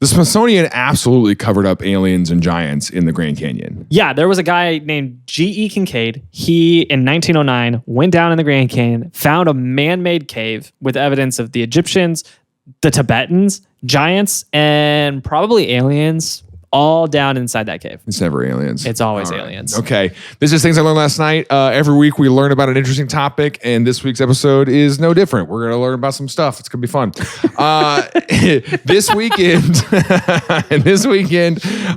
The Smithsonian absolutely covered up aliens and giants in the Grand Canyon. Yeah, there was a guy named G.E. Kincaid. He, in 1909, went down in the Grand Canyon, found a man-made cave with evidence of the Egyptians, the Tibetans, giants, and probably aliens all down inside that cave. It's never aliens. It's always aliens. Okay. This is Things I Learned Last Night. Every week we learn about an interesting topic, and this week's episode is no different. We're going to learn about some stuff. It's going to be fun. This weekend,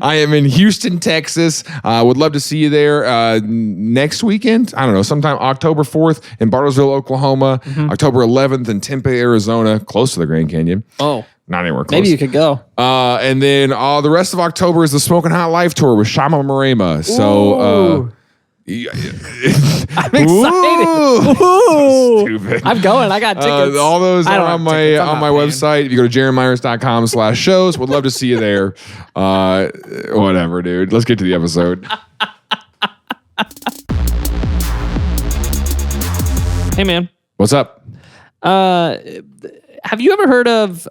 I am in Houston, Texas. Would love to see you there. Next weekend, I don't know, sometime October 4th in Bartlesville, Oklahoma, October 11th in Tempe, Arizona, close to the Grand Canyon. Oh. Not anywhere close. Maybe you could go. And then the rest of October is the Smoking Hot Life Tour with Shama Marema. So I'm excited. So stupid. I'm going. I got tickets. All those are on my website. If you go to jeremyers.com/shows, would love to see you there. Whatever, dude. Let's get to the episode. Hey, man. What's up? Have you ever heard of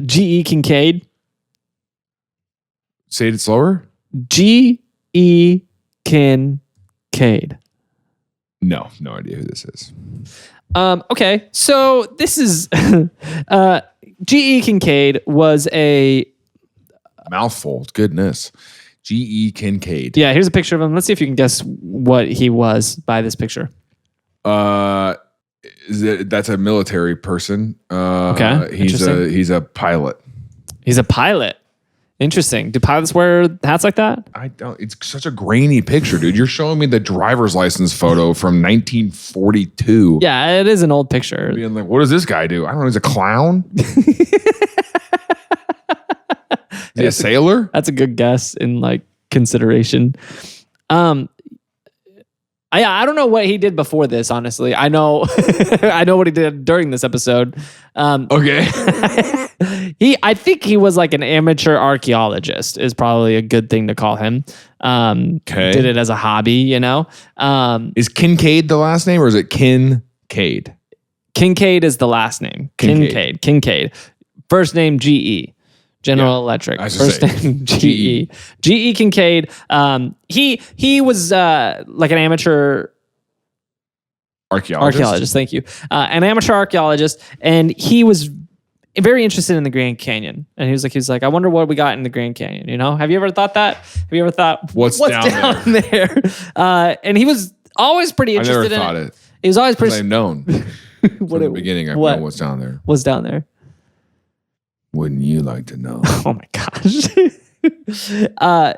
G.E. Kincaid? Say it slower. G.E. Kincaid. No idea who this is. Okay, so this is G.E. Kincaid was a mouthful. Goodness. G.E. Kincaid. Yeah, here's a picture of him. Let's see if you can guess what he was by this picture. That's a military person. Okay. He's a pilot. He's a pilot. Interesting. Do pilots wear hats like that? I don't. It's such a grainy picture, dude. You're showing me the driver's license photo from 1942. Yeah, it is an old picture. Being like, what does this guy do? I don't know. He's a clown. Is he a sailor? That's a good guess in like consideration. I don't know what he did before this, honestly. I know what he did during this episode. Okay. I think he was like an amateur archaeologist is probably a good thing to call him. Okay. Did it as a hobby, you know? Is Kincaid the last name or is it Kincaid? Kincaid is the last name. Kincaid. First name G.E. General Electric. First name G.E. G.E. Kincaid. He was like an amateur archaeologist. Thank you. An amateur archaeologist, and he was very interested in the Grand Canyon. And he was like, I wonder what we got in the Grand Canyon. You know, have you ever thought that? Have you ever thought what's down there? And he was always pretty interested in it. He was always pretty. I've known from the beginning. I've known what's down there. What's down there? Wouldn't you like to know? Oh my gosh.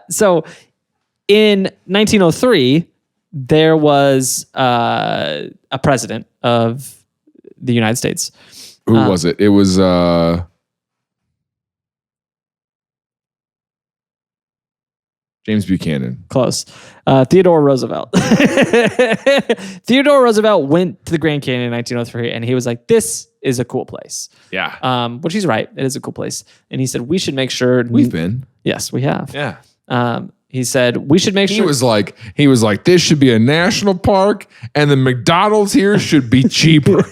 So in 1903, there was a president of the United States. Who was it? It was James Buchanan. Close. Theodore Roosevelt. Theodore Roosevelt went to the Grand Canyon in 1903, and he was like, this is a cool place. Yeah. Which he's right. It is a cool place. And he said, we should make sure. We've been. Yes, we have. Yeah. He said, we should make sure. He was like, this should be a national park, and the McDonald's here should be cheaper.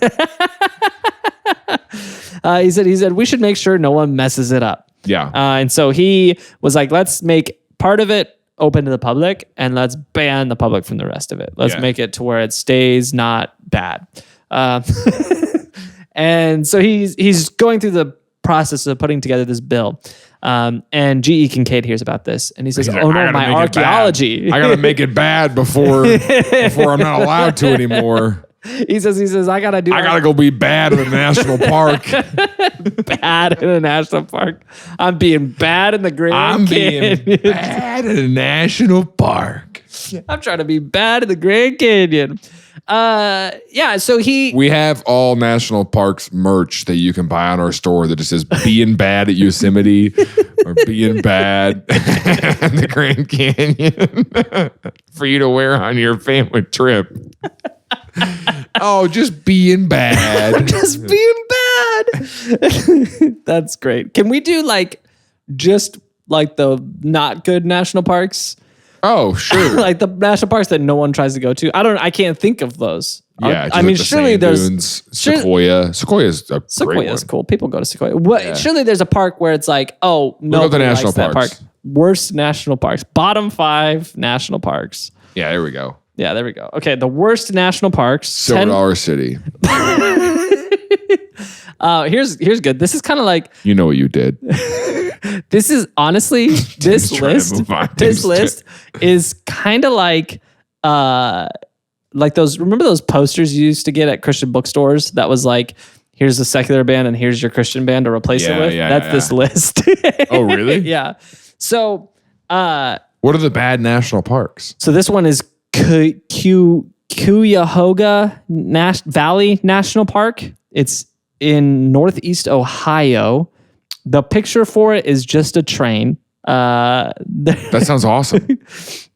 He said, we should make sure no one messes it up. Yeah. And so he was like, let's make part of it open to the public and let's ban the public from the rest of it. Let's make it to where it stays not bad. And so he's going through the process of putting together this bill. And G.E. Kincaid hears about this and he says, like, oh no, my archaeology. I got to make it bad before I'm not allowed to anymore. He says, I got to go be bad in a national park. Bad in a national park. I'm being bad in the Grand Canyon. Being bad in a national park. I'm trying to be bad in the Grand Canyon. So we have all national parks merch that you can buy on our store that just says being bad at Yosemite or being bad in the Grand Canyon for you to wear on your family trip. Oh, just being bad. Just being bad. That's great. Can we do just the not good national parks? Oh, sure. Like the national parks that no one tries to go to. I can't think of those. Yeah, I mean, surely there's dunes, Sequoia. Sequoia's a great Sequoia's one. cool. People go to Sequoia. What? Surely there's a park where it's like, oh, no, the national that park. parks. Worst national parks. Bottom 5 national parks. Yeah, there we go. Yeah, there we go. Okay, the worst national parks. $7 City. Here's good. This is kind of like, You know what you did. this is honestly this list. This list is kind of like those. Remember those posters you used to get at Christian bookstores? That was like, here's the secular band and here's your Christian band to replace it with. That's this list. Oh, really? Yeah. So, what are the bad national parks? so this one is Cuyahoga Valley National Park. It's in Northeast Ohio. The picture for it is just a train. That sounds awesome.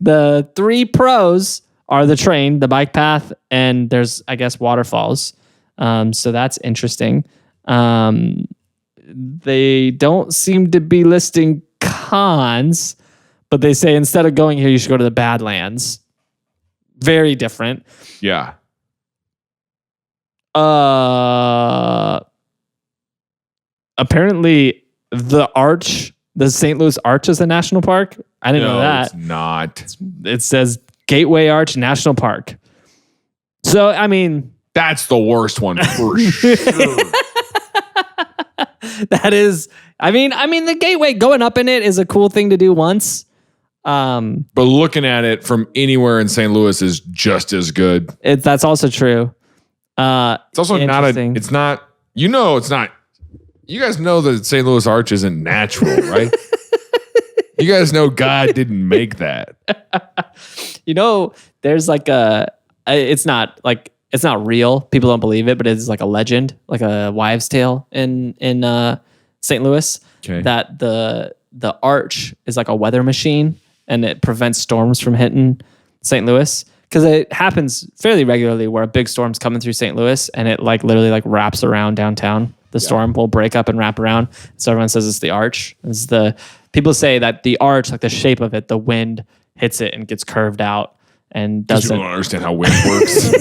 The 3 pros are the train, the bike path, and there's, I guess, waterfalls. So that's interesting. They don't seem to be listing cons, but they say instead of going here, you should go to the Badlands. Very different. Yeah. Apparently the St. Louis Arch is a national park. I didn't know that. It's not. It says Gateway Arch National Park. So, I mean, That's the worst one for sure. that is, I mean, the Gateway, going up in it is a cool thing to do once. But looking at it from anywhere in St. Louis is just as good. That's also true. It's also not it's not, it's not, you guys know that St. Louis Arch isn't natural, right? You guys know God didn't make that. There's like it's not real. People don't believe it, but it's like a legend, like a wives' tale in St. Louis. Okay. That the arch is like a weather machine and it prevents storms from hitting St. Louis. Because it happens fairly regularly where a big storm's coming through St. Louis and it like literally like wraps around downtown. The storm will break up and wrap around. So everyone says it's the arch. People say that the arch, like the shape of it, the wind hits it and gets curved out and doesn't. You don't understand how wind works.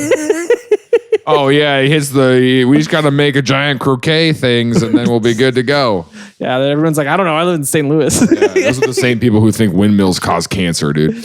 Oh yeah, we just got to make a giant croquet things and then we'll be good to go. Yeah, everyone's like, I don't know, I live in St. Louis. Yeah, those are the same people who think windmills cause cancer, dude.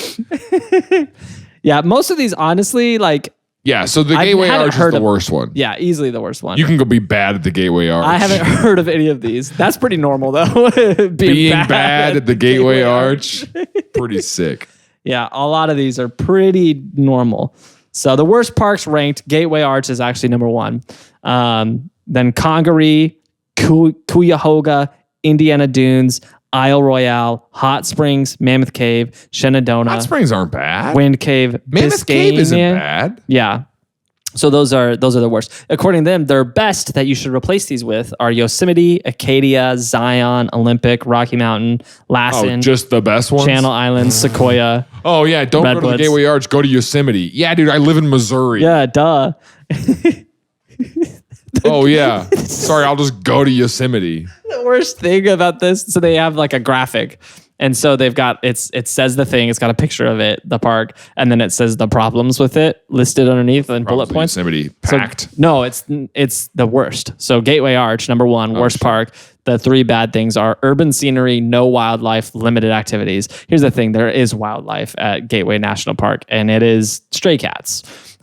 Yeah, most of these, honestly, like. Yeah, so the Gateway Arch is the worst one. Yeah, easily the worst one. You can go be bad at the Gateway Arch. I haven't heard of any of these. That's pretty normal, though. Being bad at the Gateway Arch, pretty sick. Yeah, a lot of these are pretty normal. So the worst parks ranked, Gateway Arch is actually number 1. Then Congaree, Cuyahoga, Indiana Dunes, Isle Royale, Hot Springs, Mammoth Cave, Shenandoah. Hot Springs aren't bad. Wind Cave, Mammoth Cave isn't bad. Yeah. So those are the worst. According to them, their best that you should replace these with are Yosemite, Acadia, Zion, Olympic, Rocky Mountain, Lassen. Oh, just the best ones? Channel Islands, Sequoia. Oh, yeah. Don't go to the Gateway Arch. Go to Yosemite. Yeah, dude. I live in Missouri. Yeah, duh. Oh, yeah. Sorry, I'll just go to Yosemite. The worst thing about this, so they have like a graphic. And so they've got, it says the thing, it's got a picture of it, the park, and then it says the problems with it listed underneath and bullet points. Yosemite packed. So, no, it's the worst. So Gateway Arch, number 1, worst park. The 3 bad things are urban scenery, no wildlife, limited activities. Here's the thing, there is wildlife at Gateway National Park, and it is stray cats.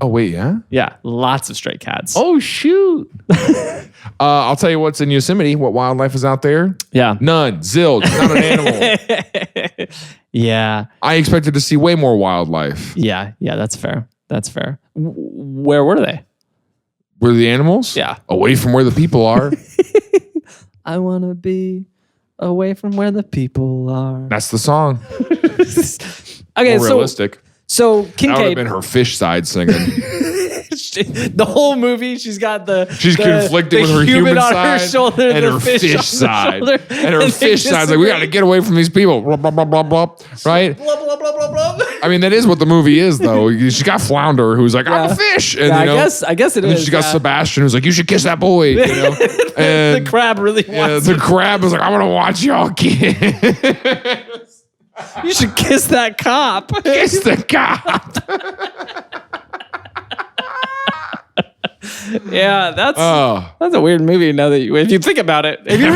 Oh, wait, yeah? Yeah, lots of stray cats. Oh, shoot. I'll tell you what's in Yosemite, what wildlife is out there. Yeah. None. Zilch. Not an animal. Yeah. I expected to see way more wildlife. Yeah, that's fair. That's fair. Where were they? Were the animals? Yeah. Away from where the people are. I want to be away from where the people are. That's the song. Okay, more realistic. So That would have Kincaid, been her fish side singing. the whole movie, she's conflicted with her human on side her shoulder, and the her fish side. shoulder, and her fish side's like, we got to get away from these people. Blah, blah, blah, blah, blah. Right? Blah, blah, blah, blah, blah. I mean, that is what the movie is, though. She got Flounder, who's like, I'm a fish. And, I guess it and is. then she got Sebastian, who's like, you should kiss that boy. You know? And the crab really wants the crab is like, I want to watch y'all kiss. You should kiss that cop. Kiss the cop. Yeah, that's Oh. a weird movie. Now that if you think about it, if you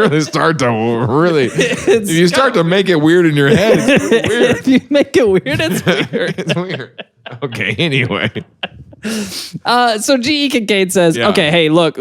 really start to if you start to make it weird in your head, it's weird. if you make it weird, it's weird. It's weird. Okay, anyway. So G.E. Kincaid says, Yeah. okay, hey, look,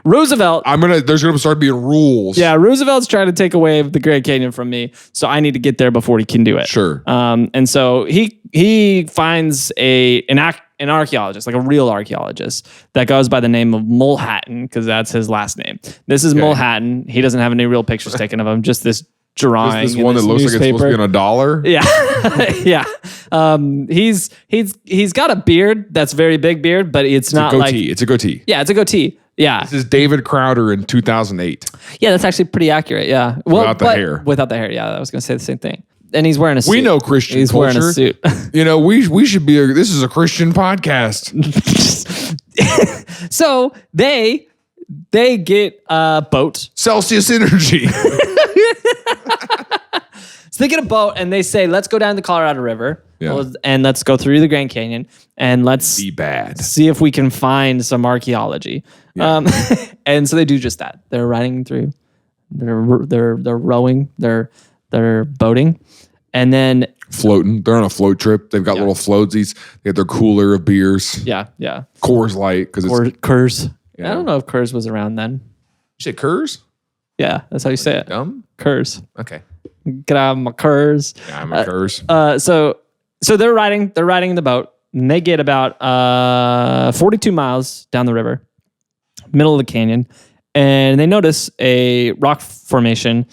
Roosevelt. There's gonna start being rules. Yeah, Roosevelt's trying to take away the Grand Canyon from me, so I need to get there before he can do it. Sure. And so he finds an archaeologist, like a real archaeologist, that goes by the name of Mulhattan, because that's his last name. This is Mulhattan. He doesn't have any real pictures taken of him, just this drawing. This one that looks like it's supposed to be on $1. Yeah. Yeah. He's got a beard that's very big beard, but it's not a like goatee. It's a goatee. Yeah, it's a goatee. Yeah. This is David Crowder in 2008. Yeah, that's actually pretty accurate. Yeah. Well, Without the hair. Without the hair. Yeah, I was going to say the same thing. And he's wearing a suit. We know Christian He's culture. wearing a suit. We should be this is a Christian podcast. So they get a boat. Celsius Energy. So they get a boat and they say, let's go down the Colorado River Yeah. and let's go through the Grand Canyon and let's Be bad. see if we can find some archaeology. Yeah. And so they do just that. They're riding through. They're rowing. They're boating, and then Floating. They're on a float trip. They've got little floatsies. They got their cooler of beers. yeah. Coors Light because it's. Or Kurz. Yeah. I don't know if Kurz was around then. You say Kurz? Yeah, that's how you say it. Dumb. Kurz. Okay. Get out of my Kurz. Yeah, I'm a Kurz. So they're riding the boat, and they get about 42 miles down the river, middle of the canyon, and they notice a rock formation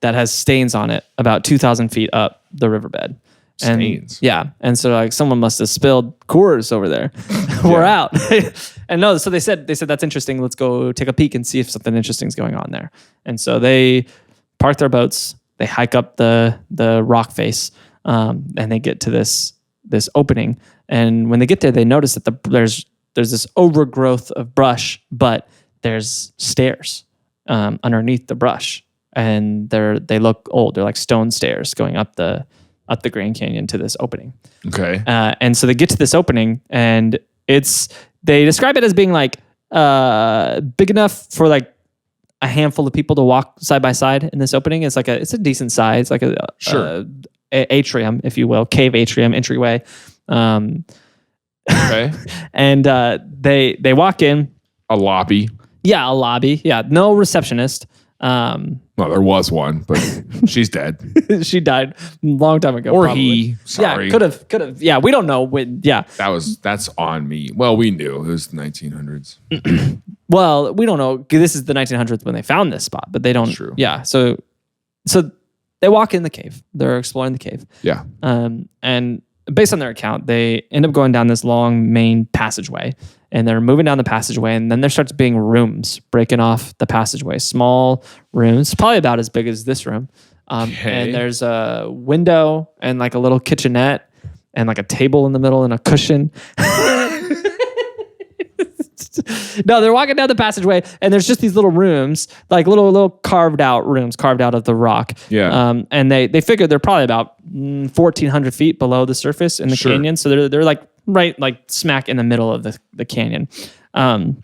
that has stains on it about 2,000 feet up the riverbed. And, Stains. Yeah. And so like someone must have spilled Coors over there. We're out. And no, so they said that's interesting. Let's go take a peek and see if something interesting is going on there. And so they park their boats. They hike up the rock face, and they get to this opening. And when they get there, they notice that there's this overgrowth of brush, but there's stairs underneath the brush, and they look old. They're like stone stairs going up the Grand Canyon to this opening. Okay. And so they get to this opening, and they describe it as being like big enough for like a handful of people to walk side by side in this opening. It's a decent size, like a atrium, if you will, cave atrium entryway. Okay. And they walk in. A lobby. Yeah, a lobby. Yeah, no receptionist. Well, there was one, but she's dead. She died a long time ago. Or probably. he. Sorry. Yeah, could have. Yeah, we don't know when. Yeah. That's on me. Well, we knew it was the 1900s. Well, we don't know. This is the 1900s when they found this spot, but they don't. That's true. Yeah. So they walk in the cave. They're exploring the cave. Yeah. And based on their account, they end up going down this long main passageway, and they're moving down the passageway, and then there starts being rooms breaking off the passageway, small rooms, probably about as big as this room. And there's a window and like a little kitchenette and like a table in the middle and a cushion. No, they're walking down the passageway, and there's just these little rooms, like little carved out rooms, carved out of the rock. Yeah. And they figured they're probably about 1,400 feet below the surface in the canyon. So they're like right like smack in the middle of the canyon. And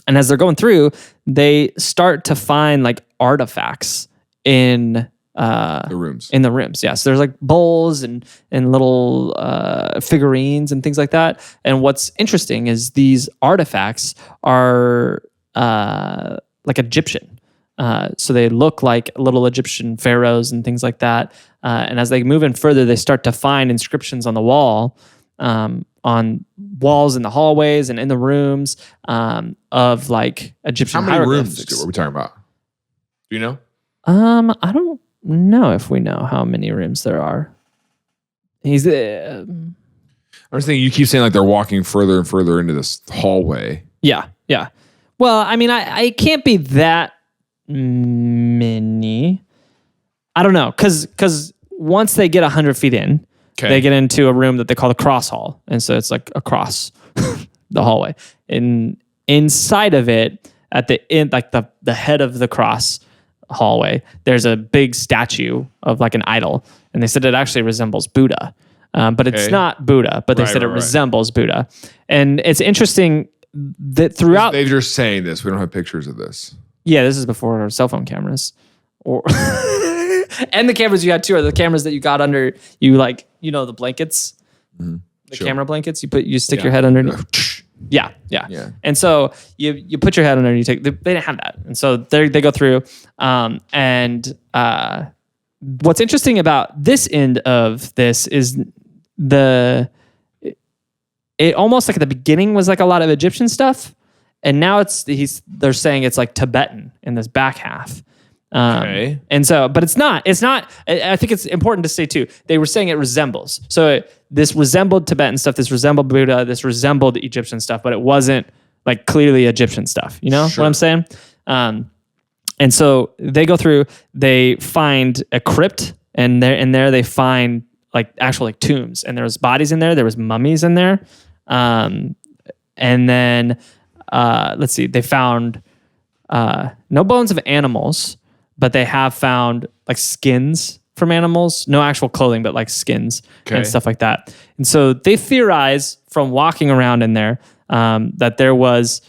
as they're going through, they start to find like artifacts in the rooms. In the rooms, yeah. So there's like bowls and little figurines and things like that. And what's interesting is these artifacts are like Egyptian. So they look like little Egyptian pharaohs and things like that. And as they move in further, they start to find inscriptions on the wall, on walls in the hallways and in the rooms of like Egyptian How many hieroglyphics. rooms are we talking about? Do you know? I don't know if we know how many rooms there are. I was thinking you keep saying like they're walking further and further into this hallway. Yeah. Well, I mean, I can't be that many. I don't know, because once they get 100 feet in, they get into a room that they call the cross hall, and so it's like across the hallway. And inside of it, at the end, like the head of the cross hallway, there's a big statue of like an idol, and they said it actually resembles Buddha, but it's not Buddha, but they said it resembles Buddha. And it's interesting that throughout, They're just saying this. We don't have pictures of this. yeah, this is before our cell phone cameras, or and the cameras you had too are the cameras that you got under you, like, you know, the blankets, the camera blankets. You stick your head underneath. Yeah. And so you put your head underneath. They didn't have that, and so they go through. And what's interesting about this end of this is it almost like at the beginning was like a lot of Egyptian stuff, and now they're saying it's like Tibetan in this back half. Okay. And so, but it's not. I think it's important to say too. They were saying it resembles. So this resembled Tibetan stuff. This resembled Buddha. This resembled Egyptian stuff, but it wasn't like clearly Egyptian stuff. You know what I'm saying? And so they go through. They find a crypt, and there they find like actual like tombs, and there was bodies in there. There was mummies in there. And then let's see. They found no bones of animals, but they have found like skins from animals, no actual clothing, but like skins and stuff like that. And so they theorize from walking around in there that there was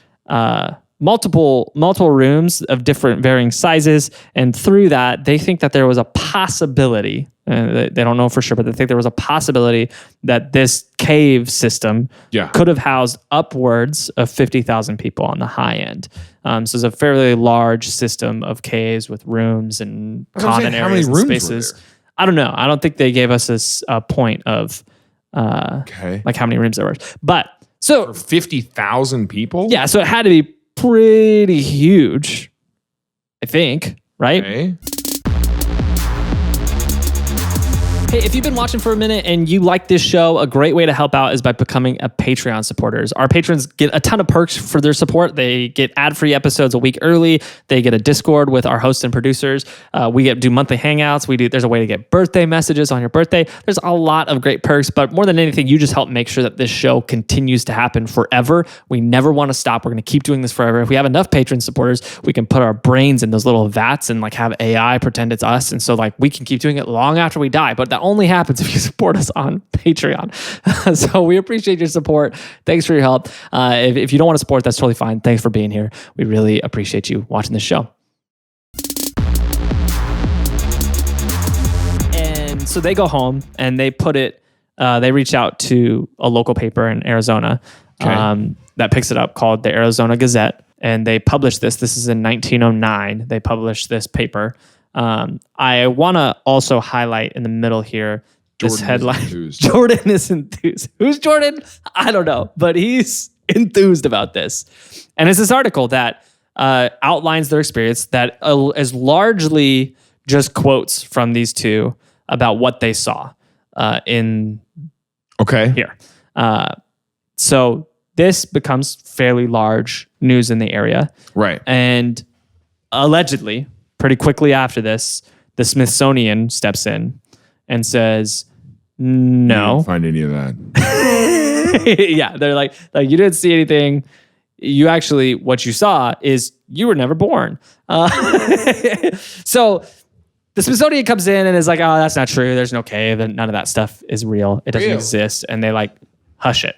multiple rooms of different varying sizes. And through that, they think that there was a possibility, they don't know for sure, but they think there was a possibility that this cave system could have housed upwards of 50,000 people on the high end. So it's a fairly large system of caves with rooms and common areas and spaces. I don't know. I don't think they gave us a point of like how many rooms there were. But so for 50,000 people? Yeah, so it had to be pretty huge, I think, right? Okay. Hey, if you've been watching for a minute and you like this show, a great way to help out is by becoming a Patreon supporter. Our patrons get a ton of perks for their support. They get ad-free episodes a week early. They get a Discord with our hosts and producers. We do monthly hangouts. There's a way to get birthday messages on your birthday. There's a lot of great perks, but more than anything, you just help make sure that this show continues to happen forever. We never want to stop. We're going to keep doing this forever. If we have enough patron supporters, we can put our brains in those little vats and like have AI pretend it's us. And so like we can keep doing it long after we die. But that only happens if you support us on Patreon. So we appreciate your support. Thanks for your help. If you don't want to support, that's totally fine. Thanks for being here. We really appreciate you watching this show. And so they go home and they they reach out to a local paper in Arizona that picks it up called the Arizona Gazette. And they publish this. This is in 1909. They published this paper. I want to also highlight in the middle here this headline. Jordan is enthused. Who's Jordan? I don't know, but he's enthused about this. And it's this article that outlines their experience that is largely just quotes from these two about what they saw in here. So this becomes fairly large news in the area. Right. And allegedly, pretty quickly after this, the Smithsonian steps in and says, no. You didn't find any of that. Yeah, they're like, you didn't see anything. You actually, what you saw is you were never born. So the Smithsonian comes in and is like, oh, that's not true. There's no cave and none of that stuff is real. It doesn't exist. And they like hush it.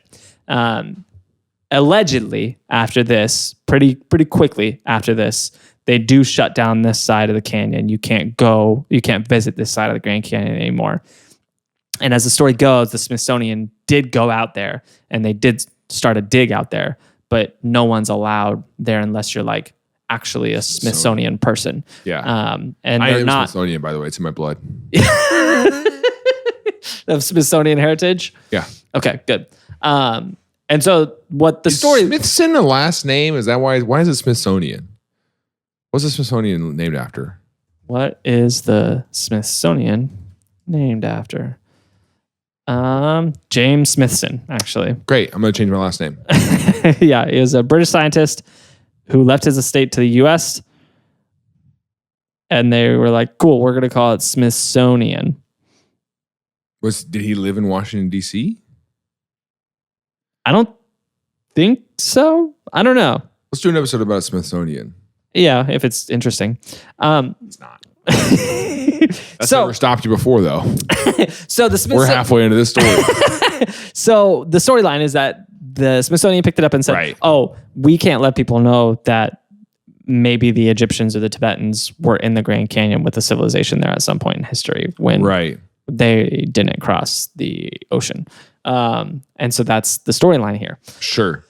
Allegedly, after this, pretty quickly after this, they do shut down this side of the canyon. You can't visit this side of the Grand Canyon anymore. And as the story goes, the Smithsonian did go out there and they did start a dig out there, but no one's allowed there unless you're like actually a Smithsonian person. Yeah. And I they're am not Smithsonian, by the way. It's in my blood. Of Smithsonian heritage. Yeah. Okay, good. And so what the story... Smithson a last name? Is that why is it Smithsonian? What's the Smithsonian named after? What is the Smithsonian named after? James Smithson, actually. Great. I'm going to change my last name. Yeah, he was a British scientist who left his estate to the U.S. And they were like, cool, we're going to call it Smithsonian. Did he live in Washington, D.C.? I don't think so. I don't know. Let's do an episode about Smithsonian. Yeah, if it's interesting. It's not. That's never stopped you before, though. So we're halfway into this story. So the storyline is that the Smithsonian picked it up and said, Right. oh, we can't let people know that maybe the Egyptians or the Tibetans were in the Grand Canyon with a civilization there at some point in history when they didn't cross the ocean. And so that's the storyline here. Sure.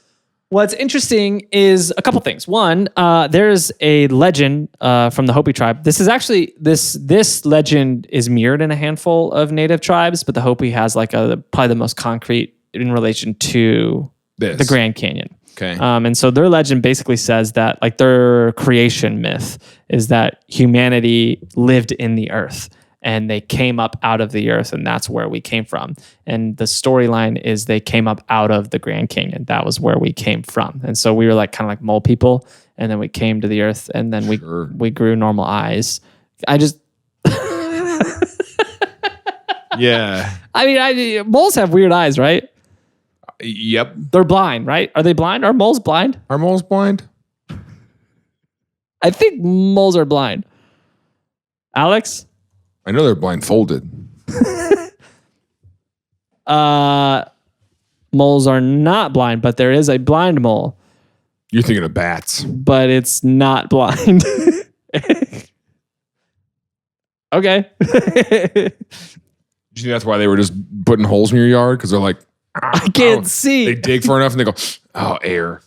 What's interesting is a couple things. One, there's a legend from the Hopi tribe. This is actually this legend is mirrored in a handful of native tribes, but the Hopi has like probably the most concrete in relation to the Grand Canyon. Okay. And so their legend basically says that like their creation myth is that humanity lived in the earth and they came up out of the earth, and that's where we came from. And the storyline is they came up out of the Grand Canyon. That was where we came from. And so we were like kind of like mole people, and then we came to the earth, and then we grew normal eyes. Yeah. I mean, moles have weird eyes, right? Yep. They're blind, right? Are they blind? Are moles blind? Are moles blind? I think moles are blind. Alex? I know they're blindfolded. Moles are not blind, but there is a blind mole. You're thinking of bats. But it's not blind. Okay. Do you think that's why they were just putting holes in your yard? Because they're like, I can't see. They dig for enough and they go, oh, air.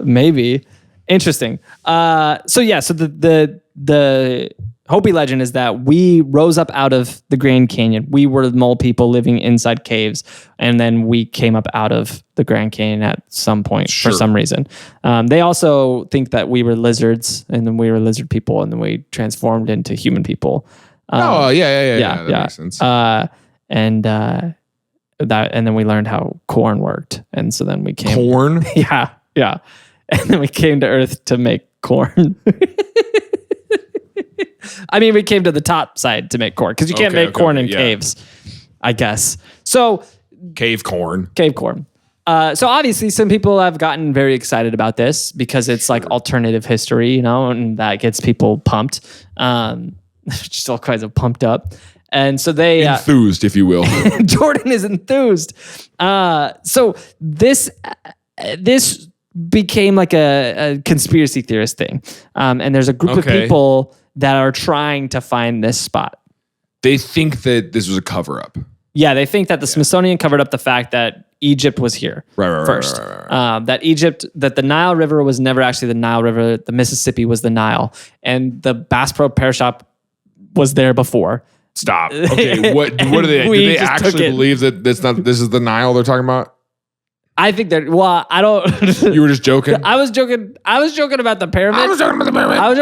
Maybe. Interesting. So the Hopi legend is that we rose up out of the Grand Canyon. We were mole people living inside caves, and then we came up out of the Grand Canyon at some point for some reason. They also think that we were lizards, and then we were lizard people, and then we transformed into human people. That makes sense. And then we learned how corn worked, and so then we came. Corn? Yeah, and then we came to Earth to make corn. I mean, we came to the top side to make corn because you can't make corn in caves, I guess. So cave corn. So obviously some people have gotten very excited about this because it's like alternative history, and that gets people pumped. Just all kinds of pumped up. And so they enthused, if you will. Jordan is enthused. So this became like a conspiracy theorist thing. And there's a group of people that are trying to find this spot. They think that this was a cover up. Yeah, they think that the Smithsonian covered up the fact that Egypt was here first. That the Nile River was never actually the Nile River. The Mississippi was the Nile. And the Bass Pro Pear Shop was there before. Stop. Okay, what do they do they actually believe that this is the Nile they're talking about? I think that. Well, I don't. You were just joking. I was joking about the pyramid. I was joking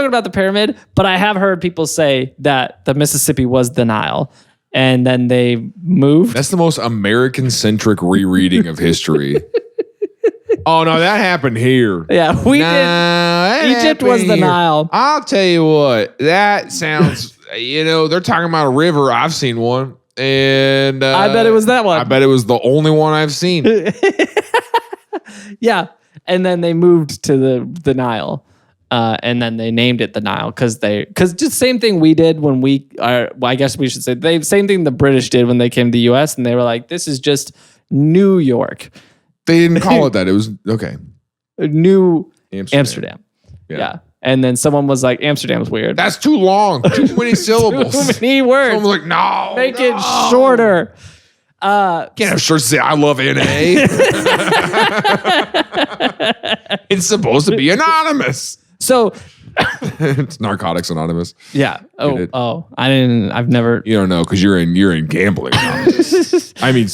about the pyramid. But I have heard people say that the Mississippi was the Nile, and then they moved. That's the most American-centric rereading of history. Oh no, that happened here. Yeah, did. Egypt was the Nile. I'll tell you what. That sounds. They're talking about a river. I've seen one. And I bet it was that one. I bet it was the only one I've seen. Yeah. And then they moved to the Nile. And then they named it the Nile because just same thing we did when I guess we should say same thing the British did when they came to the US, and they were like, this is just New York. They didn't call it that. It was okay. New Amsterdam. Yeah. And then someone was like, Amsterdam's weird. That's too long. Too many syllables. Too many words. Someone was like, no. Make it shorter. Can't have shirts say I love NA. It's supposed to be anonymous. So it's Narcotics Anonymous. Yeah. I didn't. I've never. You don't know because you're in gambling anonymous. I mean,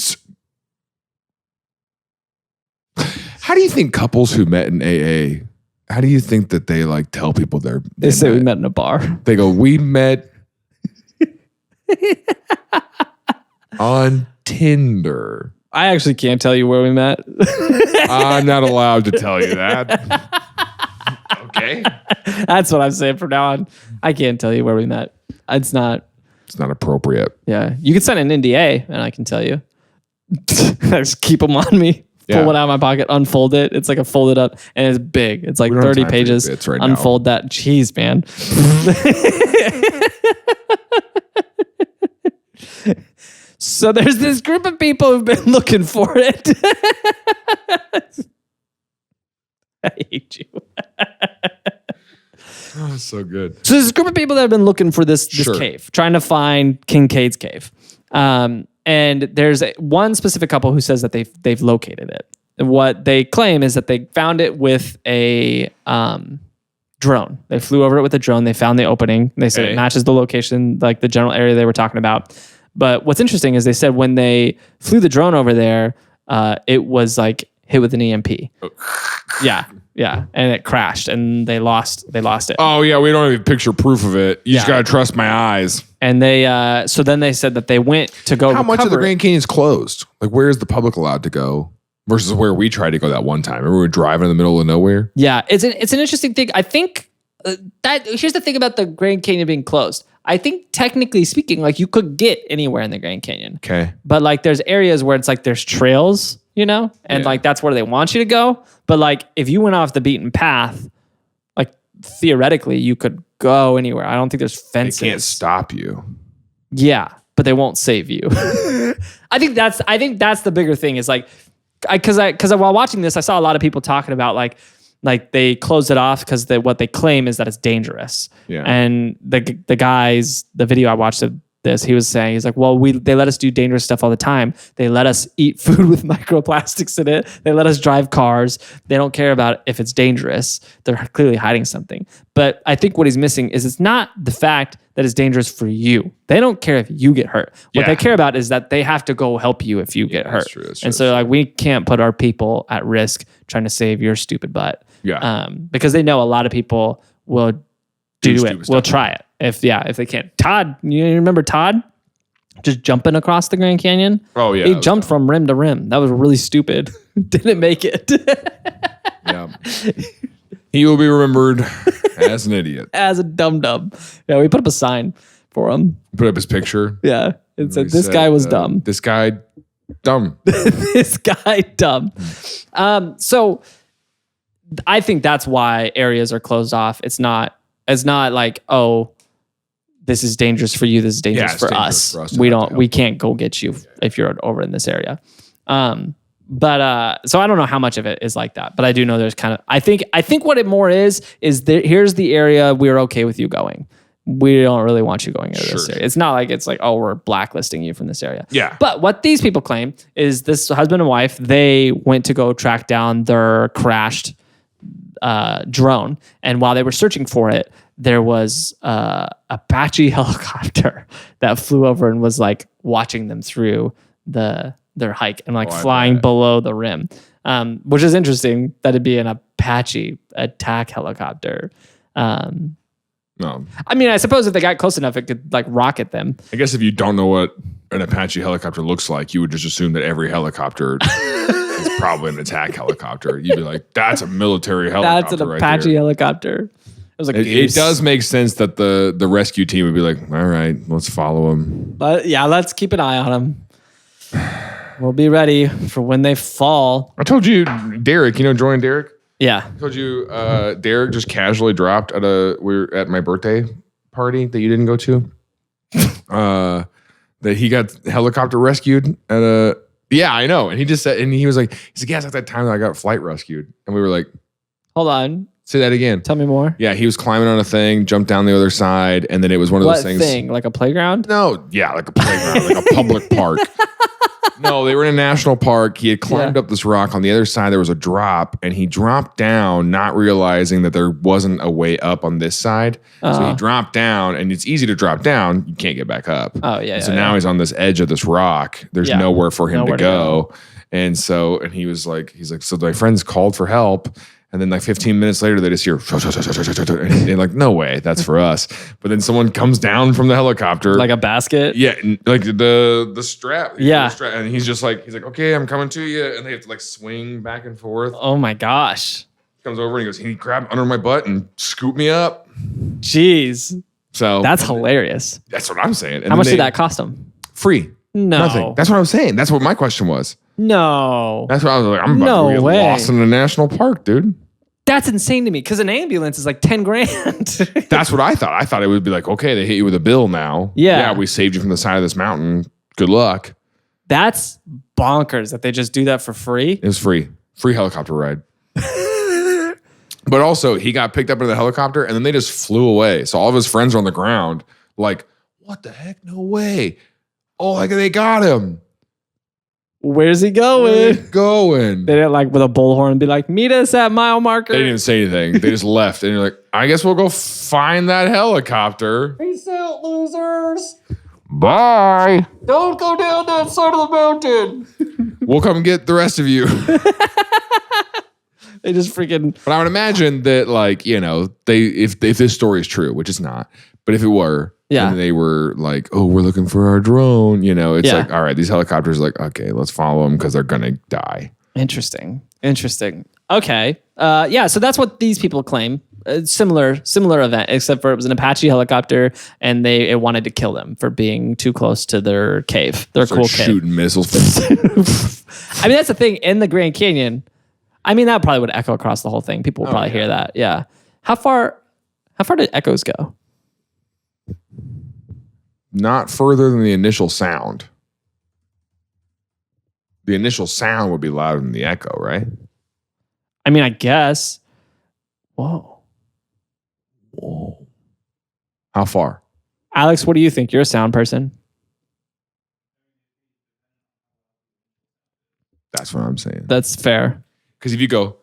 how do you think couples who met in AA? How do you think that they like tell people they say we met in a bar? They go, we met on Tinder. I actually can't tell you where we met. I'm not allowed to tell you that. Okay. That's what I'm saying from now on. I can't tell you where we met. It's not appropriate. Yeah. You can sign an NDA and I can tell you. I just keep them on me. Pull one out of my pocket, unfold it. It's like a folded up, and it's big. It's like 30 pages. Unfold that. Jeez, man. So there's this group of people who've been looking for it. So good. So there's a group of people that have been looking for this Sure. cave, trying to find Kincaid's cave. And there's one specific couple who says that they've located it. And what they claim is that they found it with a drone. They flew over it with a drone. They found the opening. They said it matches the location, like the general area they were talking about. But what's interesting is they said when they flew the drone over there, it was like hit with an EMP. Yeah, and it crashed, and they lost it. Oh yeah, we don't have picture proof of it. You just gotta trust my eyes. And they so then they said that they went to go. How much of the recover it. Grand Canyon's closed? Like, where is the public allowed to go versus where we tried to go that one time? Remember we were driving in the middle of nowhere? Yeah, it's an interesting thing. I think that here's the thing about the Grand Canyon being closed. I think technically speaking, like you could get anywhere in the Grand Canyon. Okay. But like there's areas where it's like there's trails, you know, and like that's where they want you to go. But like if you went off the beaten path, like theoretically you could go anywhere. I don't think there's fences. They can't stop you. Yeah, but they won't save you. I think that's the bigger thing is like because while watching this, I saw a lot of people talking about like they closed it off because what they claim is that it's dangerous. Yeah. And the video I watched of this, he was saying, he's like, well, they let us do dangerous stuff all the time. They let us eat food with microplastics in it. They let us drive cars. They don't care about if it's dangerous. They're clearly hiding something. But I think what he's missing is it's not the fact that it's dangerous for you. They don't care if you get hurt. What they care about is that they have to go help you if you get hurt. That's true, and so like we can't put our people at risk trying to save your stupid butt. Yeah. Because they know a lot of people will do it. Will try it if they can. Todd, you remember Todd just jumping across the Grand Canyon? Oh yeah. He jumped from rim to rim. That was really stupid. Didn't make it. Yeah. He will be remembered as an idiot. As a dum-dum. Yeah, we put up a sign for him. Put up his picture. Yeah. It said, this guy was dumb. This guy dumb. This guy dumb. So I think that's why areas are closed off. It's not like, oh, this is dangerous for you. This is dangerous for us. We can't go get you if you're over in this area. But so I don't know how much of it is like that, but I do know there's kind of, I think what it more is here's the area we're okay with you going. We don't really want you going into this area. It's not like it's like, oh, we're blacklisting you from this area. Yeah. But what these people claim is this husband and wife, they went to go track down their crashed drone. And while they were searching for it, there was a Apache helicopter that flew over and was like watching them through their hike and like flying below the rim, which is interesting that it'd be an Apache attack helicopter. No. I mean, I suppose if they got close enough, it could like rocket them. I guess if you don't know what an Apache helicopter looks like, you would just assume that every helicopter is probably an attack helicopter. You'd be like, that's a military helicopter. That's an Apache helicopter. It was a goose. It does make sense that the rescue team would be like, all right, let's follow him. But yeah, let's keep an eye on them. We'll be ready for when they fall. I told you, Derek, Jordan Derek? Yeah. I told you, Derek just casually dropped we're at my birthday party that you didn't go to. That he got helicopter rescued at yeah, I know. And he just said, and he was like, yeah, it's at that time that I got flight rescued. And we were like, hold on. Say that again. Tell me more. Yeah, he was climbing on a thing, jumped down the other side, and then it was one of those things. What thing? Like a playground? No, yeah, like a playground, like a public park. No, they were in a national park. He had climbed up this rock. On the other side, there was a drop, and he dropped down, not realizing that there wasn't a way up on this side. So he dropped down, and it's easy to drop down. You can't get back up. Oh, yeah. So now he's on this edge of this rock. There's nowhere for him to go. And he's like, so my friends called for help. And then like 15 minutes later, they just hear, and they're like, no way, that's for us. But then someone comes down from the helicopter. Like a basket? Yeah, like the strap. Yeah. The strap, and he's like, okay, I'm coming to you. And they have to like swing back and forth. Oh my gosh. He comes over and he goes, he grabbed under my butt and scooped me up. Jeez. So that's hilarious. That's what I'm saying. And how much did that cost him? Free. No. Nothing. That's what I was saying. That's what my question was. No. That's what I was like. I'm about to get lost in a national park, dude. That's insane to me because an ambulance is like 10 grand. That's what I thought. I thought it would be like, okay, they hit you with a bill now. Yeah, we saved you from the side of this mountain. Good luck. That's bonkers that they just do that for free. It was free. Free helicopter ride. But also, he got picked up in the helicopter and then they just flew away. So all of his friends are on the ground, like, what the heck? No way. Oh, like they got him. Where's he going? Where's he going? They didn't like with a bullhorn be like, meet us at mile marker. They didn't say anything. They just left. And you're like, I guess we'll go find that helicopter. Peace out, losers. Bye. Don't go down that side of the mountain. We'll come get the rest of you. They just freaking. But I would imagine that, like, you know, if this story is true, which it's not, but if it were, and they were like, oh, we're looking for our drone, you know, it's like, all right, these helicopters are like, okay, let's follow them because they're gonna die. Interesting. Okay. So that's what these people claim. Similar event, except for it was an Apache helicopter, and it wanted to kill them for being too close to their cave, their cool cave. Shooting missiles. I mean, that's the thing in the Grand Canyon. I mean, that probably would echo across the whole thing. People would probably hear that. Yeah. How far did echoes go? Not further than the initial sound. The initial sound would be louder than the echo, right? I mean, I guess. Whoa. How far? Alex, what do you think? You're a sound person. That's what I'm saying. That's fair. Because if you go,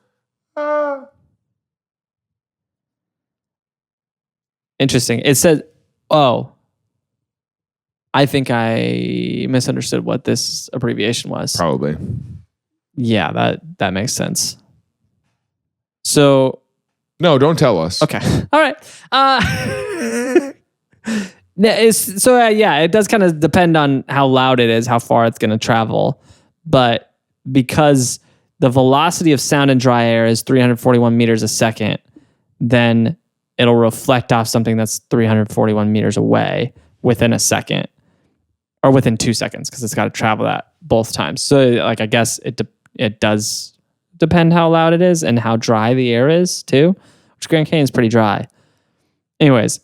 Interesting. It said, I think I misunderstood what this abbreviation was. Probably. Yeah, that makes sense. So. No, don't tell us. Okay. All right. It does kind of depend on how loud it is, how far it's going to travel. But because the velocity of sound in dry air is 341 meters a second, then it'll reflect off something that's 341 meters away within a second, or within 2 seconds, because it's got to travel that both times. So, like, I guess it does depend how loud it is and how dry the air is too, which Grand Canyon is pretty dry. Anyways,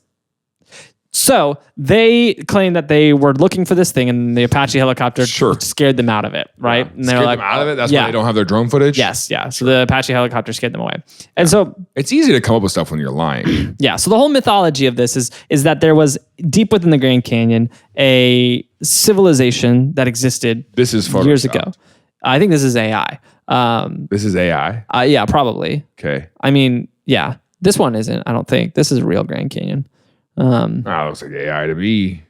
so they claim that they were looking for this thing, and the Apache helicopter scared them out of it, right? Yeah. And they're like, them out of it? That's why they don't have their drone footage? Yes, yeah. So the Apache helicopter scared them away. And so it's easy to come up with stuff when you're lying. Yeah. So the whole mythology of this is that there was deep within the Grand Canyon a civilization that existed years ago. I think this is AI. This is AI? Yeah, probably. Okay. I mean, yeah. This one isn't, I don't think. This is a real Grand Canyon. Looks like AI to me.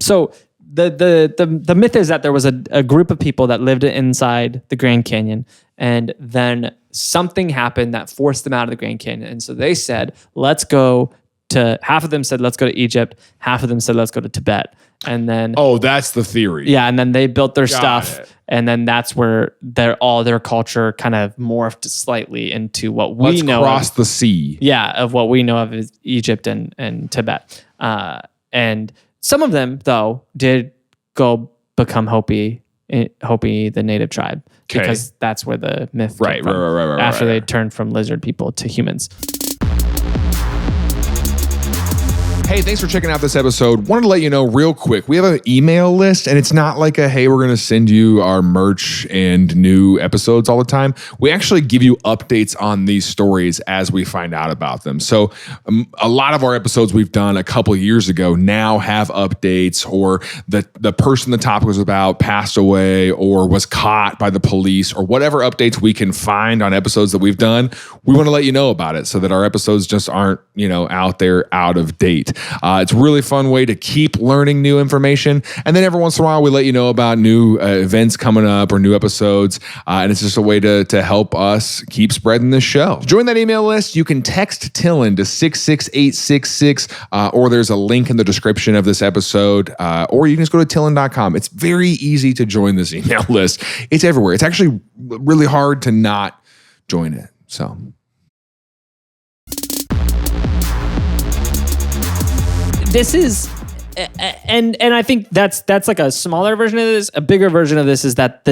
So the myth is that there was a group of people that lived inside the Grand Canyon, and then something happened that forced them out of the Grand Canyon. And so they said, half of them said, let's go to Egypt. Half of them said, let's go to Tibet. And then... Oh, that's the theory. Yeah, and then they built their stuff. And then that's where their culture kind of morphed slightly into what we know. Let's cross the sea. Yeah, of what we know of is Egypt and Tibet. And some of them, though, did go become Hopi, the native tribe. Okay. Because that's where the myth came from. Right. After they turned from lizard people to humans. Hey, thanks for checking out this episode. Wanted to let you know real quick, we have an email list, and it's not like hey, we're going to send you our merch and new episodes all the time. We actually give you updates on these stories as we find out about them. So a lot of our episodes we've done a couple years ago now have updates, or the person the topic was about passed away or was caught by the police, or whatever updates we can find on episodes that we've done. We want to let you know about it so that our episodes just aren't, out there out of date. It's a really fun way to keep learning new information. And then every once in a while, we let you know about new events coming up or new episodes. And it's just a way to help us keep spreading this show. To join that email list, you can text TILLN to 66866, or there's a link in the description of this episode, or you can just go to TILLN.com. It's very easy to join this email list. It's everywhere. It's actually really hard to not join it. So... This is, and I think that's like a smaller version of this. A bigger version of this is that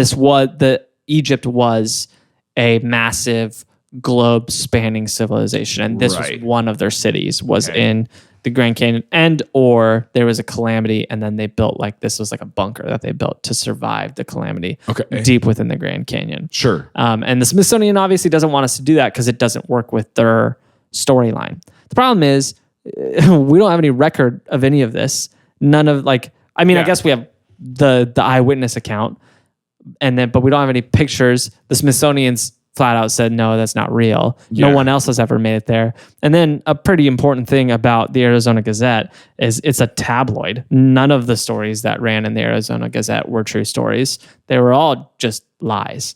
Egypt was a massive globe-spanning civilization, and this was one of their cities. Was in the Grand Canyon, and or there was a calamity, and then they built this was like a bunker that they built to survive the calamity deep within the Grand Canyon. Sure. And the Smithsonian obviously doesn't want us to do that because it doesn't work with their storyline. The problem is we don't have any record of any of this. None of I guess we have the eyewitness account, but we don't have any pictures. The Smithsonian's flat out said, no, that's not real. Yeah. No one else has ever made it there. And then a pretty important thing about the Arizona Gazette is it's a tabloid. None of the stories that ran in the Arizona Gazette were true stories. They were all just lies.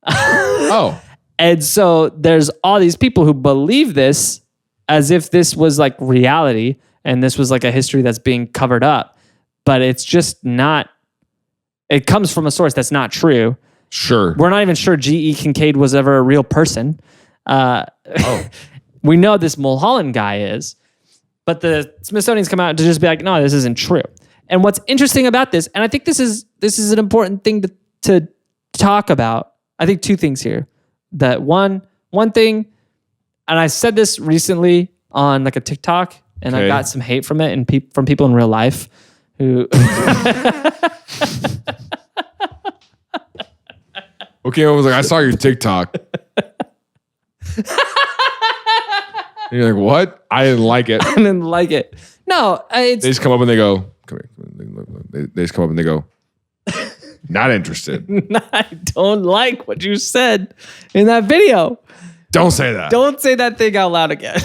Oh. And so there's all these people who believe this as if this was like reality and this was like a history that's being covered up. But it's just not. It comes from a source that's not true. Sure. We're not even sure G.E. Kincaid was ever a real person. We know this Mulholland guy is, but the Smithsonian's come out to just be like, no, this isn't true. And what's interesting about this, and I think this is an important thing to talk about. I think two things here. That one thing, and I said this recently on like a TikTok, and I got some hate from it and from people in real life who. Okay, I was like, I saw your TikTok. And you're like, what? I didn't like it. I didn't like it. No, They just come up and they go, come here. They just come up and they go, not interested. I don't like what you said in that video. Don't say that. Don't say that thing out loud again.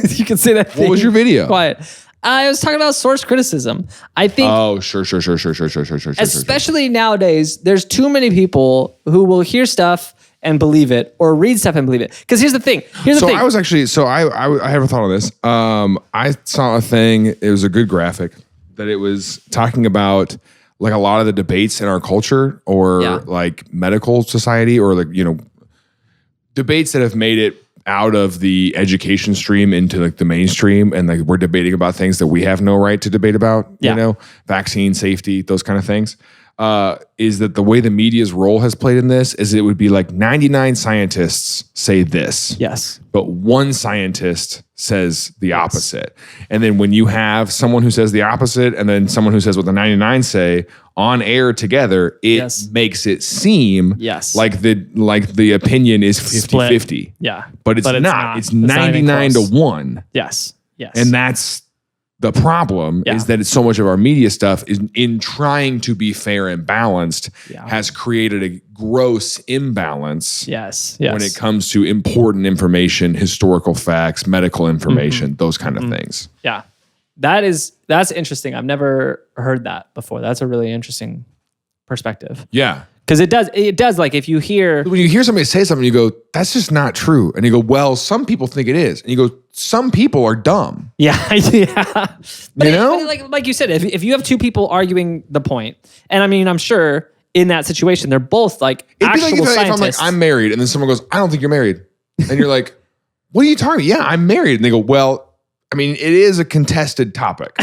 You can say that thing. What was your video? Quiet. I was talking about source criticism. I think. Oh, sure. Especially nowadays, there's too many people who will hear stuff and believe it, or read stuff and believe it. Because here's the thing. I was actually. So I have a thought on this. I saw a thing. It was a good graphic that it was talking about like a lot of the debates in our culture, or like medical society, or like debates that have made it out of the education stream into like the mainstream, and like we're debating about things that we have no right to debate about, vaccine safety, those kind of things, is that the way the media's role has played in this is it would be like 99 scientists say this. Yes. But one scientist says the opposite. And then when you have someone who says the opposite and then someone who says what the 99 say on air together, it makes it seem like the opinion is 50-50. Yeah. But it's not. It's 99 to 1. Yes. Yes. And that's the problem, is that it's so much of our media stuff is in trying to be fair and balanced has created a gross imbalance. Yes. When it comes to important information, historical facts, medical information, those kind of things. Yeah. That's interesting. I've never heard that before. That's a really interesting perspective. Yeah. Because it does like if you hear... When you hear somebody say something, you go, that's just not true. And you go, well, some people think it is. And you go, some people are dumb. Yeah. But like you said, if you have two people arguing the point, and I mean, I'm sure in that situation, they're both like actual scientists. If I'm like, I'm married, and then someone goes, I don't think you're married. And you're like, what are you talking about? Yeah, I'm married. And they go, well, I mean, it is a contested topic.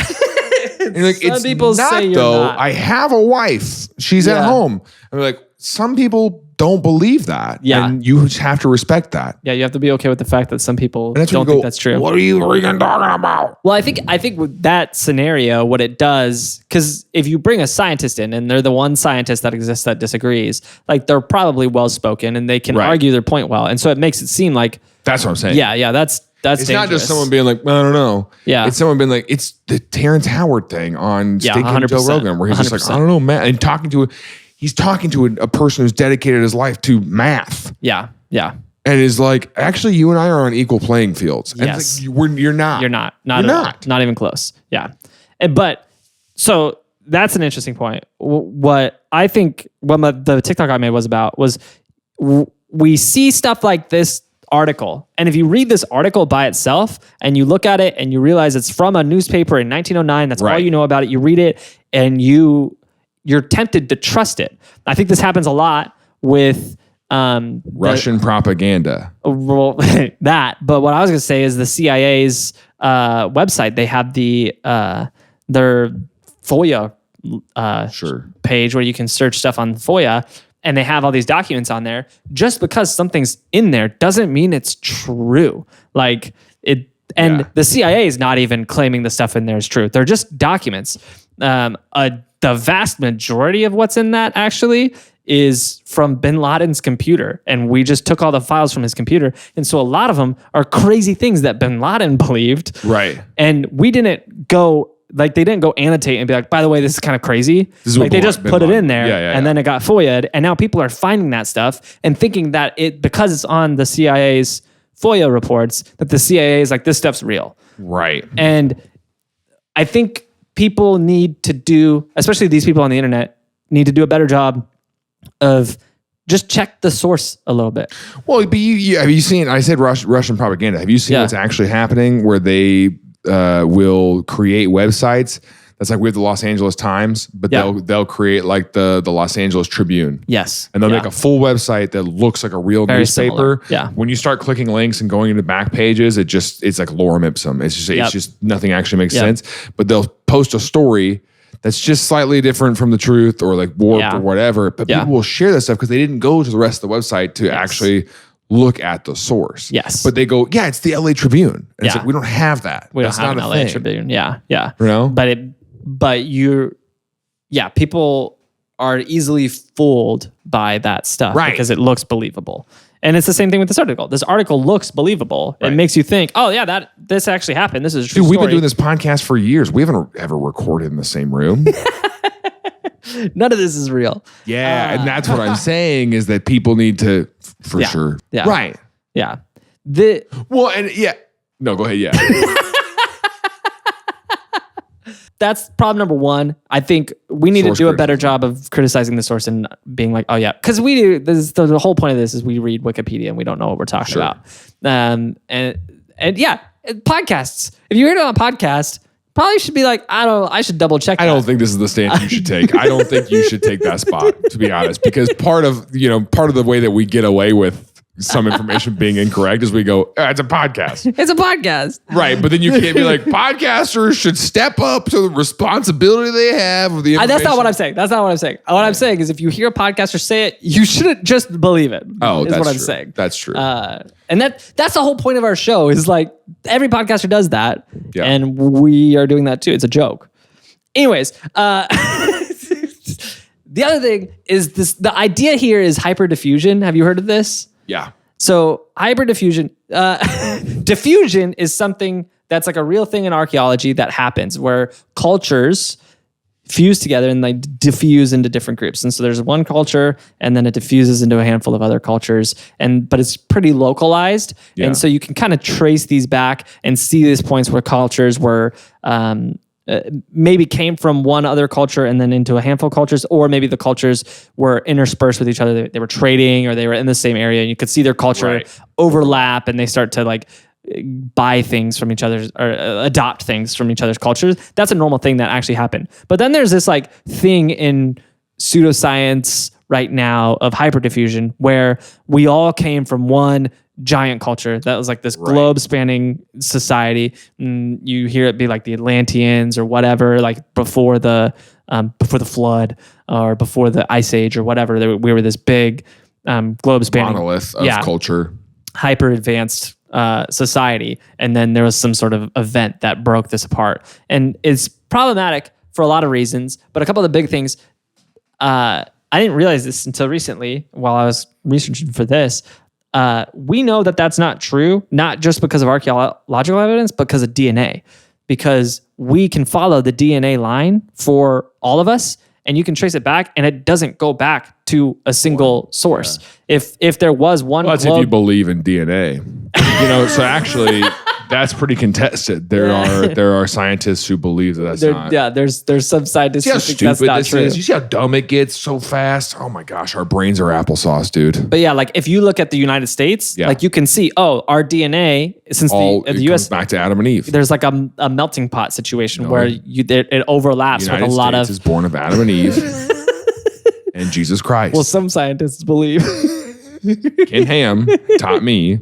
And you're like, some people say you're not. I have a wife. She's at home. And we're like, some people don't believe that. Yeah. And you just have to respect that. Yeah, you have to be okay with the fact that some people don't think that's true. What are you freaking talking about? Well, I think with that scenario, what it does, because if you bring a scientist in and they're the one scientist that exists that disagrees, like they're probably well-spoken and they can argue their point well. And so it makes it seem like... That's what I'm saying. Yeah, that's it's dangerous. not just someone being like, I don't know. Yeah. It's someone being like, it's the Terrence Howard thing on Stinking Joe Rogan, where he's just like, I don't know, man. And he's talking to a person who's dedicated his life to math. Yeah. And is like, actually, you and I are on equal playing fields. And yes. it's like, you're not. You're not. Not even close. Yeah. But so that's an interesting point. What I think the TikTok I made was about was we see stuff like this article. And if you read this article by itself and you look at it and you realize it's from a newspaper in 1909, that's all you know about it. You read it and you're tempted to trust it. I think this happens a lot with Russian propaganda. Well, that. But what I was going to say is the CIA's website. They have their FOIA page where you can search stuff on FOIA, and they have all these documents on there. Just because something's in there doesn't mean it's true. Like And Yeah. the CIA is not even claiming the stuff in there is true. They're just documents. The vast majority of what's in that actually is from bin Laden's computer. And we just took all the files from his computer. And so a lot of them are crazy things that bin Laden believed. Right. And we didn't go, like, they didn't go annotate and be like, by the way, this is kind of crazy. This is like, what they just bin put it Laden- in there and then it got FOIA'd. And now people are finding that stuff and thinking that because it's on the CIA's FOIA reports, that the CIA is like, this stuff's real. Right. And I think people need to do, especially these people on the internet, need to do a better job of just check the source a little bit. Well, but have you seen, I said Russian propaganda. Have you seen what's actually happening where they will create websites that's like we have the Los Angeles Times, but they'll create like the Los Angeles Tribune. Yes. And they'll make a full website that looks like a real Very newspaper. similar. Yeah. When you start clicking links and going into back pages, it's like lorem ipsum. It's just nothing actually makes sense. But they'll post a story that's just slightly different from the truth or like warped or whatever. But people will share that stuff because they didn't go to the rest of the website to actually look at the source. Yes. But they go, yeah, it's the LA Tribune. And it's like, we don't have that. We That's don't have not an a LA thing. Tribune. Yeah. Yeah. You know? People are easily fooled by that stuff because it looks believable. And it's the same thing with this article. This article looks believable. It makes you think, oh yeah, this actually happened. This is a true Dude, we've story. been doing this podcast for years. We haven't ever recorded in the same room. None of this is real. Yeah, and that's what I'm saying is that people need to, for sure. Yeah. Right. Yeah. Well, and no, go ahead. Yeah. That's problem number one. I think we need Source to do a better job of criticizing the source and being like, oh yeah, because we do. The whole point of this is we read Wikipedia and we don't know what we're talking about. And podcasts. If you heard it on a podcast, probably should be like, I should double check. I don't think this is the stance you should take. I don't think you should take that spot, to be honest, because part of the way that we get away with some information being incorrect is we go, it's a podcast. It's a podcast. Right. But then you can't be like, podcasters should step up to the responsibility they have of the information. That's not what I'm saying. What I'm saying is if you hear a podcaster say it, you shouldn't just believe it. Oh, is that's what I'm true. saying. That's true. And that's the whole point of our show is like every podcaster does that. Yeah. And we are doing that too. It's a joke. Anyways, the other thing is the idea here is hyperdiffusion. Have you heard of this? Yeah. So hyperdiffusion, diffusion is something that's like a real thing in archaeology that happens where cultures fuse together and like diffuse into different groups. And so there's one culture and then it diffuses into a handful of other cultures, but it's pretty localized. Yeah. And so you can kind of trace these back and see these points where cultures were, maybe came from one other culture and then into a handful of cultures, or maybe the cultures were interspersed with each other. They were trading or they were in the same area and you could see their culture overlap and they start to like buy things from each other's or adopt things from each other's cultures. That's a normal thing that actually happened. But then there's this like thing in pseudoscience right now of hyperdiffusion where we all came from one giant culture that was like this globe spanning society. And you hear it be like the Atlanteans or whatever, like before the flood or before the ice age or whatever. We were this big globe spanning monolith of culture, hyper advanced society. And then there was some sort of event that broke this apart. And it's problematic for a lot of reasons, but a couple of the big things, I didn't realize this until recently while I was researching for this. We know that that's not true, not just because of archaeological evidence, but because of DNA. Because we can follow the DNA line for all of us, and you can trace it back, and it doesn't go back to a single source. Yeah. If there was one, well, that's if you believe in DNA. So actually, that's pretty contested. There are scientists who believe that that's not. Yeah, there's some scientists who think that's not true. You see how dumb it gets so fast? Oh my gosh, our brains are applesauce, dude. But yeah, like if you look at the United States, like you can see, our DNA since the U.S. comes back to Adam and Eve. There's like a melting pot situation where it overlaps with a lot of. Is born of Adam and Eve and Jesus Christ. Well, some scientists believe. Ken Ham taught me.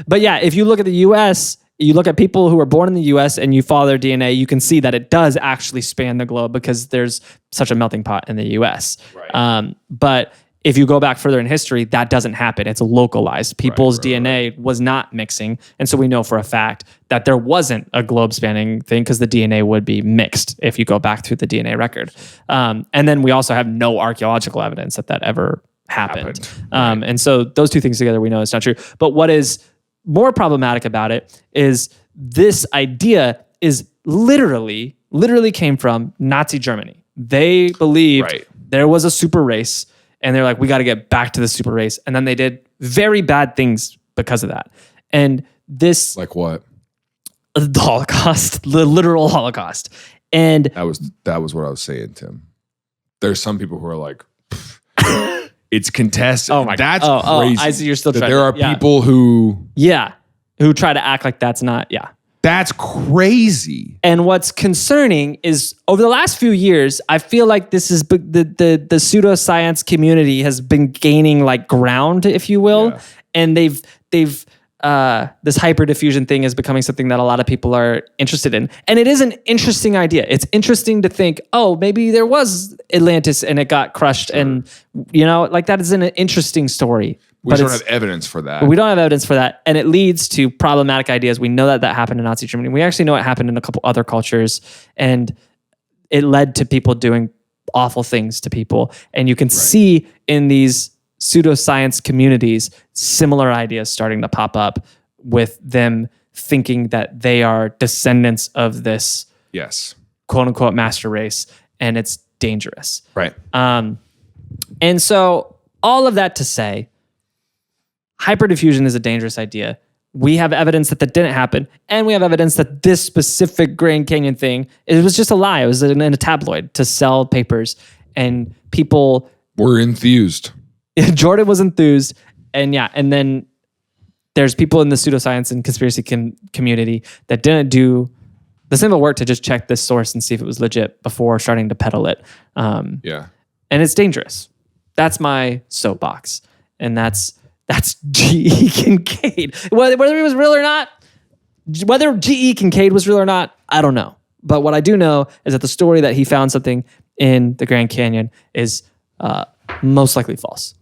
But yeah, if you look at the U.S., you look at people who are born in the U.S. and you follow their DNA, you can see that it does actually span the globe because there's such a melting pot in the U.S. Right. But if you go back further in history, that doesn't happen. It's localized. People's Right. DNA was not mixing. And so we know for a fact that there wasn't a globe spanning thing because the DNA would be mixed if you go back through the DNA record. And then we also have no archaeological evidence that ever happened. And so those two things together, we know it's not true. But what is more problematic about it is this idea is literally came from Nazi Germany. They believed there was a super race, and they're like, we got to get back to the super race. And then they did very bad things because of that. And this, Like what? the Holocaust, the literal Holocaust. And That was what I was saying, Tim. There's some people who are like, it's contested. oh my That's God. crazy. I see you're still that trying. there are people who. Who try to act like that's not. That's crazy. And what's concerning is over the last few years, I feel like this is the pseudoscience community has been gaining like ground, if you will, and they've this hyperdiffusion thing is becoming something that a lot of people are interested in, and it is an interesting idea. It's interesting to think, oh, maybe there was Atlantis and it got crushed, and like that is an interesting story. We don't have evidence for that. We don't have evidence for that. And it leads to problematic ideas. We know that happened in Nazi Germany. We actually know it happened in a couple other cultures. And it led to people doing awful things to people. And you can see in these pseudoscience communities, similar ideas starting to pop up with them thinking that they are descendants of this quote unquote master race. And it's dangerous. Right. And so all of that to say, hyperdiffusion is a dangerous idea. We have evidence that didn't happen, and we have evidence that this specific Grand Canyon thing, it was just a lie. It was in a tabloid to sell papers, and people were enthused. Jordan was enthused, and then there's people in the pseudoscience and conspiracy community that didn't do the simple work to just check this source and see if it was legit before starting to peddle it. And it's dangerous. That's my soapbox, and that's G.E. Kincaid. Whether it was real or not, whether G.E. Kincaid was real or not, I don't know. But what I do know is that the story that he found something in the Grand Canyon is most likely false.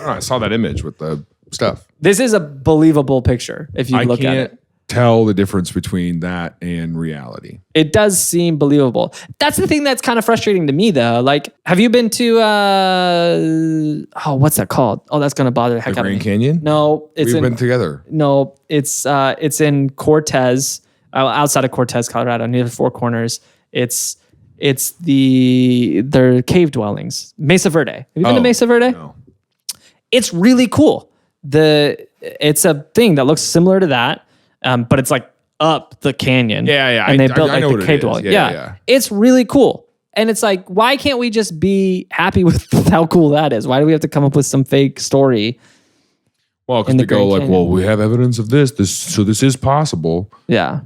I saw that image with the stuff. This is a believable picture if you look at it. Tell the difference between that and reality. It does seem believable. That's the thing that's kind of frustrating to me, though. Like, have you been to what's that called? Oh, that's gonna bother the heck out of me. Grand Canyon? No, we've been together. No, it's in Cortez, outside of Cortez, Colorado, near the Four Corners. It's their cave dwellings, Mesa Verde. Have you been to Mesa Verde? No. It's really cool. It's a thing that looks similar to that. But it's like up the canyon. Yeah. And they built like the cave dwelling. Yeah. It's really cool. And it's like, why can't we just be happy with how cool that is? Why do we have to come up with some fake story? Well, because they go like, well, we have evidence of this, so this is possible. Yeah.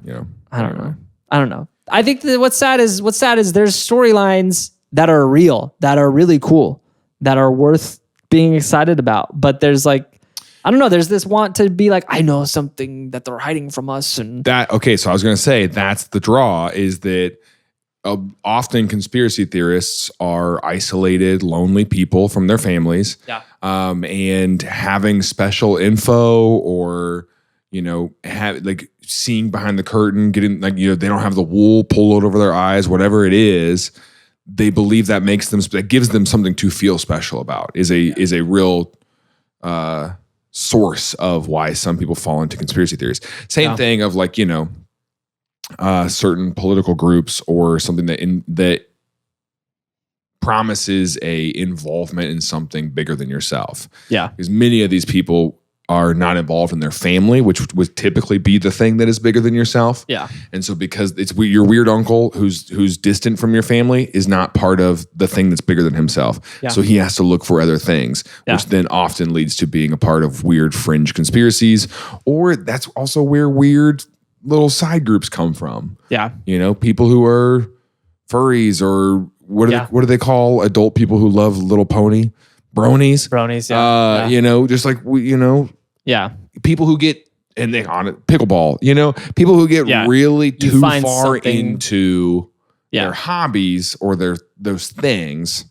I don't know. I think that what's sad is there's storylines that are real, that are really cool, that are worth being excited about. But there's like, I don't know. There's this want to be like, I know something that they're hiding from us, and that. Okay, so I was going to say that's the draw. Is that often conspiracy theorists are isolated, lonely people from their families, and having special info or like seeing behind the curtain, getting like they don't have the wool pulled over their eyes, whatever it is. They believe that gives them something to feel special about. Is a real. Source of why some people fall into conspiracy theories. Same thing of like, certain political groups or something that promises a involvement in something bigger than yourself. Yeah. Because many of these people are not involved in their family, which would typically be the thing that is bigger than yourself. Yeah. And so because it's your weird uncle who's distant from your family is not part of the thing that's bigger than himself. Yeah. So he has to look for other things, which then often leads to being a part of weird fringe conspiracies, or that's also where weird little side groups come from. Yeah. People who are furries or what do they call adult people who love Little Pony? Bronies, just like people who get and they on it pickleball, people who get really too far into their hobbies or those things,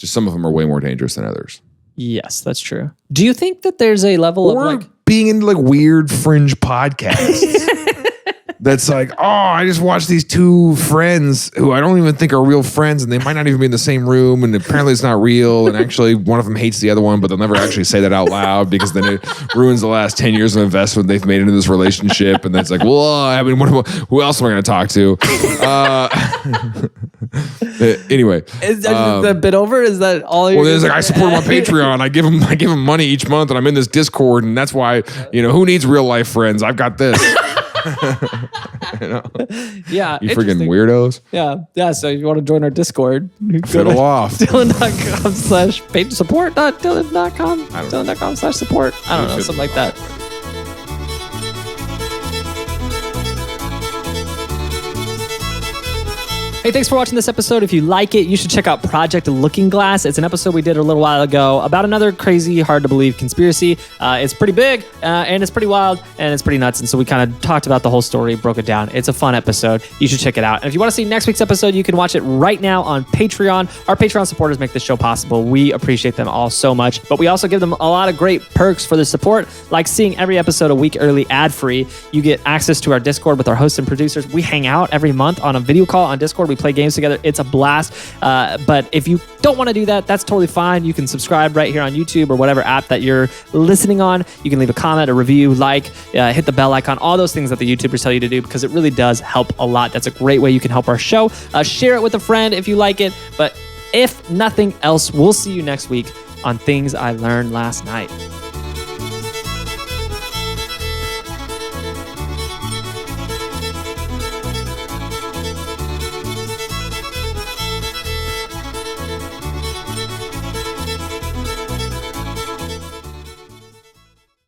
Just some of them are way more dangerous than others. Yes, that's true. Do you think that there's a level Or of like being into like weird fringe podcasts? That's like, oh, I just watched these two friends who I don't even think are real friends, and they might not even be in the same room, and apparently it's not real, and actually one of them hates the other one, but they'll never actually say that out loud because then it ruins the last 10 years of investment they've made into this relationship, and then it's like, well, I mean, who else am I going to talk to? Anyway. Is that the bit over? Is that all Well, there's like, I support them on Patreon. I give them money each month, and I'm in this Discord, and that's why, who needs real life friends? I've got this. Yeah, you freaking weirdos. Yeah. So if you want to join our Discord, Fiddle Off. TILLN.com/page support. TILLN.com. TILLN.com/support. I don't know, something like that. Hey, thanks for watching this episode. If you like it, you should check out Project Looking Glass. It's an episode we did a little while ago about another crazy, hard-to-believe conspiracy. It's pretty big, and it's pretty wild, and it's pretty nuts. And so we kind of talked about the whole story, broke it down. It's a fun episode. You should check it out. And if you want to see next week's episode, you can watch it right now on Patreon. Our Patreon supporters make this show possible. We appreciate them all so much. But we also give them a lot of great perks for the support, like seeing every episode a week early ad-free. You get access to our Discord with our hosts and producers. We hang out every month on a video call on Discord. We play games together. It's a blast. But if you don't want to do that, that's totally fine. You can subscribe right here on YouTube or whatever app that you're listening on. You can leave a comment, a review, hit the bell icon, all those things that the YouTubers tell you to do, because it really does help a lot. That's a great way you can help our show. Share it with a friend if you like it. But if nothing else, we'll see you next week on Things I Learned Last Night.